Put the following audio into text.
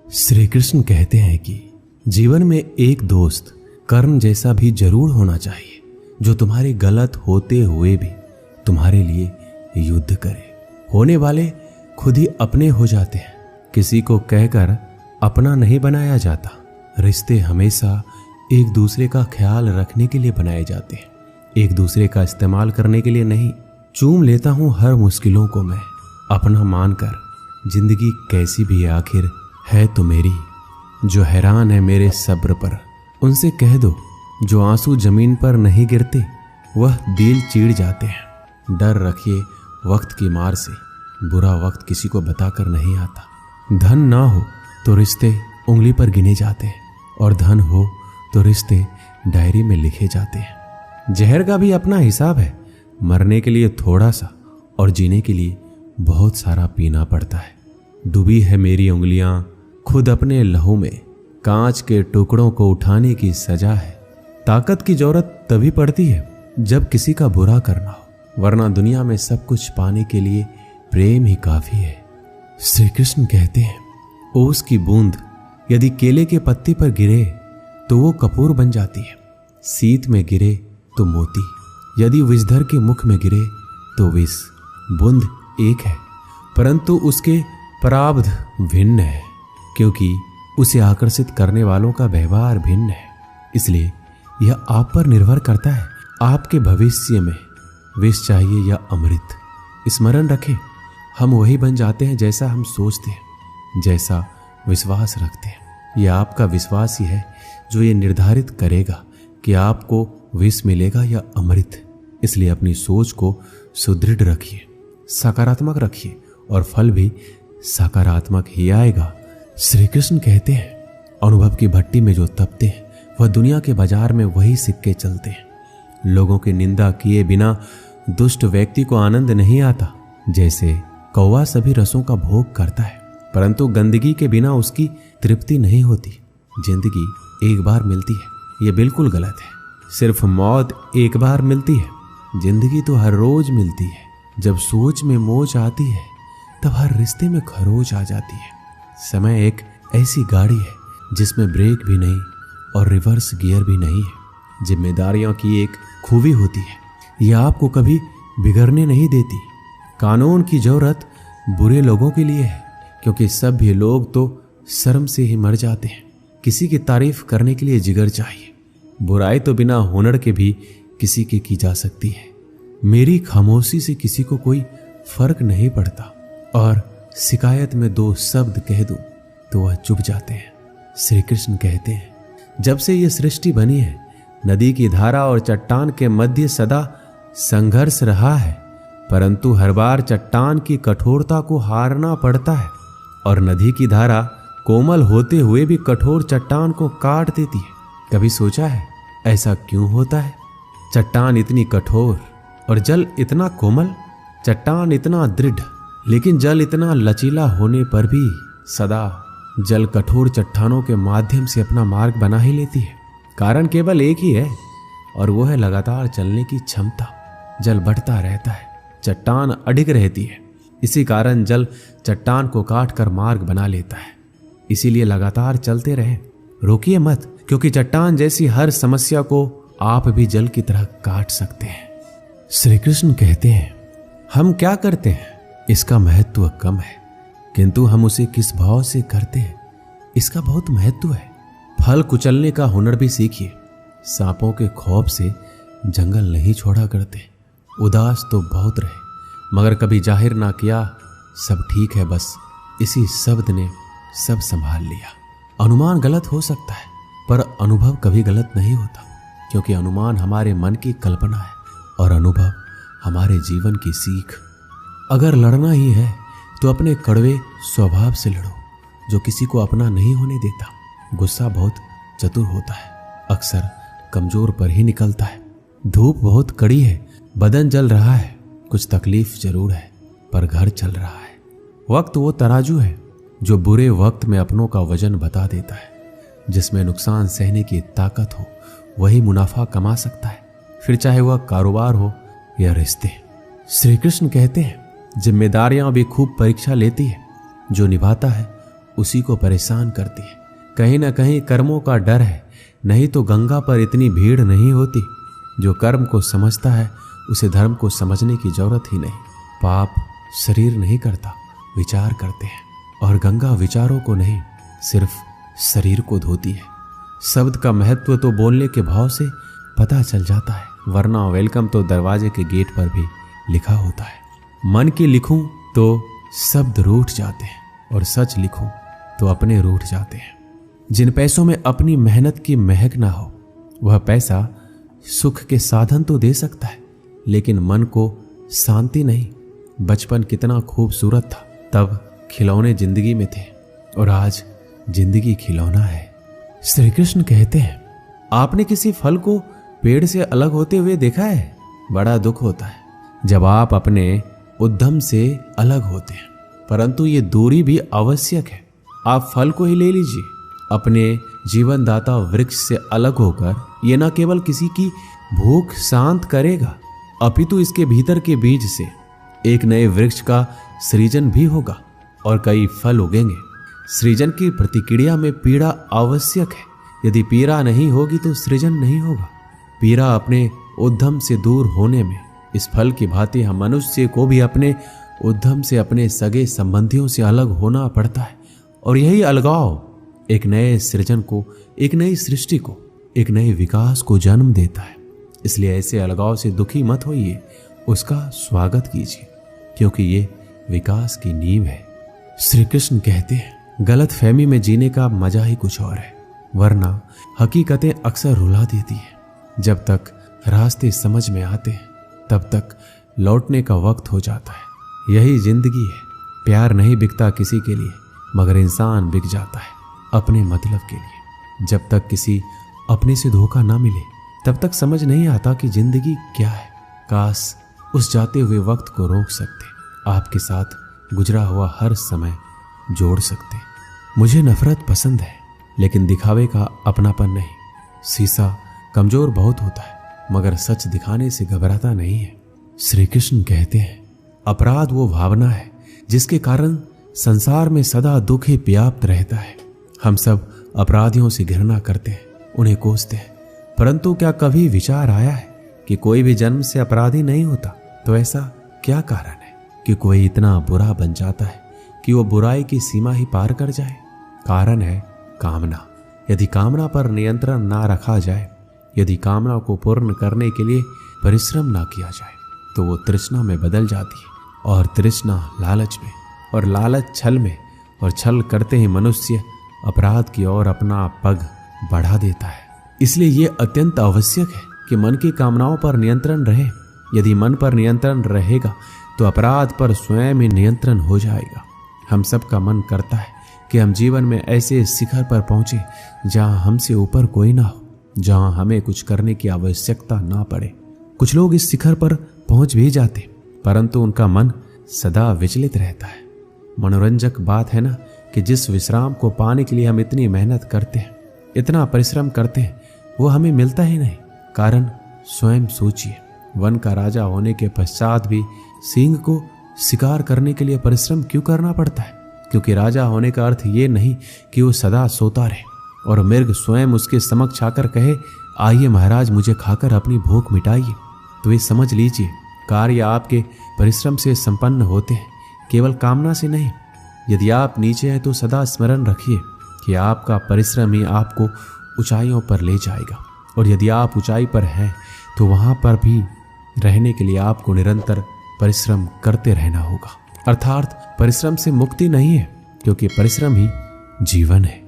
श्री कृष्ण कहते हैं कि जीवन में एक दोस्त कर्ण जैसा भी जरूर होना चाहिए, जो तुम्हारे गलत होते हुए भी तुम्हारे लिए युद्ध करे। होने वाले खुद ही अपने हो जाते हैं, किसी को कहकर अपना नहीं बनाया जाता। रिश्ते हमेशा एक दूसरे का ख्याल रखने के लिए बनाए जाते हैं, एक दूसरे का इस्तेमाल करने के लिए नहीं। चूम लेता हूं हर मुश्किलों को मैं अपना मानकर, जिंदगी कैसी भी आखिर है तो मेरी। जो हैरान है मेरे सब्र पर, उनसे कह दो जो आंसू जमीन पर नहीं गिरते वह दिल चीड़ जाते हैं। डर रखिए वक्त की मार से, बुरा वक्त किसी को बताकर नहीं आता। धन ना हो तो रिश्ते उंगली पर गिने जाते हैं, और धन हो तो रिश्ते डायरी में लिखे जाते हैं। जहर का भी अपना हिसाब है, मरने के लिए थोड़ा सा और जीने के लिए बहुत सारा पीना पड़ता है। डूबी है मेरी उंगलियां खुद अपने लहू में, कांच के टुकड़ों को उठाने की सजा है। ताकत की जरूरत तभी पड़ती है जब किसी का बुरा करना हो, वरना दुनिया में सब कुछ पाने के लिए प्रेम ही काफी है। श्री कृष्ण कहते हैं ओस की बूंद यदि केले के पत्ते पर गिरे तो वो कपूर बन जाती है, शीत में गिरे तो मोती, यदि विषधर के मुख में गिरे तो विष। बूंद एक है परंतु उसके प्रारब्ध भिन्न है, क्योंकि उसे आकर्षित करने वालों का व्यवहार भिन्न है। इसलिए यह आप पर निर्भर करता है, आपके भविष्य में विष चाहिए या अमृत। स्मरण रखें, हम वही बन जाते हैं जैसा हम सोचते हैं, जैसा विश्वास रखते हैं। यह आपका विश्वास ही है जो ये निर्धारित करेगा कि आपको विष मिलेगा या अमृत। इसलिए अपनी सोच को सुदृढ़ रखिए, सकारात्मक रखिए, और फल भी सकारात्मक ही आएगा। श्री कृष्ण कहते हैं अनुभव की भट्टी में जो तपते हैं वह दुनिया के बाजार में वही सिक्के चलते हैं। लोगों की निंदा किए बिना दुष्ट व्यक्ति को आनंद नहीं आता। जैसे कौवा सभी रसों का भोग करता है, परंतु गंदगी के बिना उसकी तृप्ति नहीं होती। जिंदगी एक बार मिलती है, यह बिल्कुल गलत है। सिर्फ मौत एक बार मिलती है, जिंदगी तो हर रोज मिलती है। जब सोच में मोच आती है तब हर रिश्ते में खरोच आ जाती है। समय एक ऐसी गाड़ी है जिसमें ब्रेक भी नहीं और रिवर्स गियर भी नहीं है। जिम्मेदारियों की एक खूबी होती है, यह आपको कभी बिगड़ने नहीं देती। कानून की जरूरत बुरे लोगों के लिए है, क्योंकि सभ्य लोग तो शर्म से ही मर जाते हैं। किसी की तारीफ करने के लिए जिगर चाहिए। बुराई तो बिना हुनर के भी किसी की जा सकती है। मेरी खामोशी से किसी को कोई फर्क नहीं पड़ता, और शिकायत में दो शब्द कह दूं तो वह चुप जाते हैं। श्री कृष्ण कहते हैं जब से ये सृष्टि बनी है, नदी की धारा और चट्टान के मध्य सदा संघर्ष रहा है, परंतु हर बार चट्टान की कठोरता को हारना पड़ता है, और नदी की धारा कोमल होते हुए भी कठोर चट्टान को काट देती है। कभी सोचा है ऐसा क्यों होता है? चट्टान इतनी कठोर और जल इतना कोमल, चट्टान इतना दृढ़ लेकिन जल इतना लचीला होने पर भी सदा जल कठोर चट्टानों के माध्यम से अपना मार्ग बना ही लेती है। कारण केवल एक ही है, और वो है लगातार चलने की क्षमता। जल बढ़ता रहता है, चट्टान अडिग रहती है। इसी कारण जल चट्टान को काट कर मार्ग बना लेता है। इसीलिए लगातार चलते रहें, रोकिए मत, क्योंकि चट्टान जैसी हर समस्या को आप भी जल की तरह काट सकते हैं। श्री कृष्ण कहते हैं हम क्या करते हैं इसका महत्व कम है, किंतु हम उसे किस भाव से करते हैं इसका बहुत महत्व है। फल कुचलने का हुनर भी सीखिए। सांपों के खौफ से जंगल नहीं छोड़ा करते। उदास तो बहुत रहे मगर कभी जाहिर ना किया, सब ठीक है बस इसी शब्द ने सब संभाल लिया। अनुमान गलत हो सकता है, पर अनुभव कभी गलत नहीं होता, क्योंकि अनुमान हमारे मन की कल्पना है और अनुभव हमारे जीवन की सीख। अगर लड़ना ही है तो अपने कड़वे स्वभाव से लड़ो, जो किसी को अपना नहीं होने देता। गुस्सा बहुत चतुर होता है, अक्सर कमजोर पर ही निकलता है। धूप बहुत कड़ी है, बदन जल रहा है, कुछ तकलीफ जरूर है पर घर चल रहा है। वक्त वो तराजू है जो बुरे वक्त में अपनों का वजन बता देता है। जिसमें नुकसान सहने की ताकत हो वही मुनाफा कमा सकता है, फिर चाहे वह कारोबार हो या रिश्ते। श्री कृष्ण कहते हैं जिम्मेदारियां भी खूब परीक्षा लेती है, जो निभाता है उसी को परेशान करती है। कहीं ना कहीं कर्मों का डर है, नहीं तो गंगा पर इतनी भीड़ नहीं होती। जो कर्म को समझता है उसे धर्म को समझने की जरूरत ही नहीं। पाप शरीर नहीं करता, विचार करते हैं, और गंगा विचारों को नहीं, सिर्फ शरीर को धोती है। शब्द का महत्व तो बोलने के भाव से पता चल जाता है, वरना वेलकम तो दरवाजे के गेट पर भी लिखा होता है। मन की लिखूं तो शब्द रूठ जाते हैं, और सच लिखूं तो अपने रूठ जाते हैं। जिन पैसों में अपनी मेहनत की महक ना हो, वह पैसा सुख के साधन तो दे सकता है, लेकिन मन को शांति नहीं। बचपन कितना खूबसूरत था, तब खिलौने जिंदगी में थे, और आज जिंदगी खिलौना है। श्री कृष्ण कहते हैं, आपने किसी फल को पेड़ से अलग होते हुए देखा है? बड़ा दुख होता है जब आप अपने उद्यम से अलग होते हैं, परंतु ये दूरी भी आवश्यक है। आप फल को ही ले लीजिए। अपने जीवनदाता वृक्ष से अलग होकर ये न केवल किसी की भूख शांत करेगा, अपितु इसके भीतर के बीज से एक नए वृक्ष का सृजन भी होगा और कई फल उगेंगे। सृजन की प्रतिक्रिया में पीड़ा आवश्यक है। यदि पीड़ा नहीं होगी तो सृजन नहीं होगा। पीड़ा अपने उद्यम से दूर होने में, इस फल की भांति हम मनुष्य को भी अपने उद्यम से, अपने सगे संबंधियों से अलग होना पड़ता है। और यही अलगाव एक नए सृजन को, एक नई सृष्टि को, एक नए विकास को जन्म देता है। इसलिए ऐसे अलगाव से दुखी मत होइए, उसका स्वागत कीजिए, क्योंकि ये विकास की नींव है। श्री कृष्ण कहते हैं, गलत फहमी में जीने का मजा ही कुछ और है, वरना हकीकतें अक्सर रुला देती है। जब तक रास्ते समझ में आते हैं तब तक लौटने का वक्त हो जाता है। यही जिंदगी है। प्यार नहीं बिकता किसी के लिए, मगर इंसान बिक जाता है अपने मतलब के लिए। जब तक किसी अपने से धोखा ना मिले तब तक समझ नहीं आता कि जिंदगी क्या है। काश उस जाते हुए वक्त को रोक सकते, आपके साथ गुजरा हुआ हर समय जोड़ सकते। मुझे नफरत पसंद है, लेकिन दिखावे का अपनापन नहीं। शीशा कमजोर बहुत होता है, मगर सच दिखाने से घबराता नहीं है। श्री कृष्ण कहते हैं, अपराध वो भावना है जिसके कारण संसार में सदा दुख ही व्याप्त रहता है। हम सब अपराधियों से घृणा करते हैं, उन्हें कोसते हैं, परंतु क्या कभी विचार आया है कि कोई भी जन्म से अपराधी नहीं होता? तो ऐसा क्या कारण है कि कोई इतना बुरा बन जाता है कि वो बुराई की सीमा ही पार कर जाए? कारण है कामना। यदि कामना पर नियंत्रण ना रखा जाए, यदि कामना को पूर्ण करने के लिए परिश्रम ना किया जाए, तो वो तृष्णा में बदल जाती है, और तृष्णा लालच में, और लालच छल में, और छल करते ही मनुष्य अपराध की ओर अपना पग बढ़ा देता है। इसलिए ये अत्यंत आवश्यक है कि मन की कामनाओं पर नियंत्रण रहे। यदि मन पर नियंत्रण रहेगा तो अपराध पर स्वयं ही नियंत्रण हो जाएगा। हम सब का मन करता है कि हम जीवन में ऐसे शिखर पर पहुंचे जहां हमसे ऊपर कोई ना हो, जहां हमें कुछ करने की आवश्यकता ना पड़े। कुछ लोग इस शिखर पर पहुंच भी जाते, परंतु उनका मन सदा विचलित रहता है। मनोरंजक बात है ना कि जिस विश्राम को पाने के लिए हम इतनी मेहनत करते हैं, इतना परिश्रम करते हैं, वो हमें मिलता ही नहीं। कारण स्वयं सोचिए, वन का राजा होने के पश्चात भी सिंह को शिकार करने के लिए परिश्रम क्यों करना पड़ता है? क्योंकि राजा होने का अर्थ ये नहीं कि वो सदा सोता रहे और मृग स्वयं उसके समक्ष आकर कहे, आइए महाराज, मुझे खाकर अपनी भूख मिटाइए। तो ये समझ लीजिए, कार्य आपके परिश्रम से संपन्न होते हैं, केवल कामना से नहीं। यदि आप नीचे हैं तो सदा स्मरण रखिए कि आपका परिश्रम ही आपको ऊंचाइयों पर ले जाएगा, और यदि आप ऊंचाई पर हैं तो वहां पर भी रहने के लिए आपको निरंतर परिश्रम करते रहना होगा। अर्थात परिश्रम से मुक्ति नहीं है, क्योंकि परिश्रम ही जीवन है।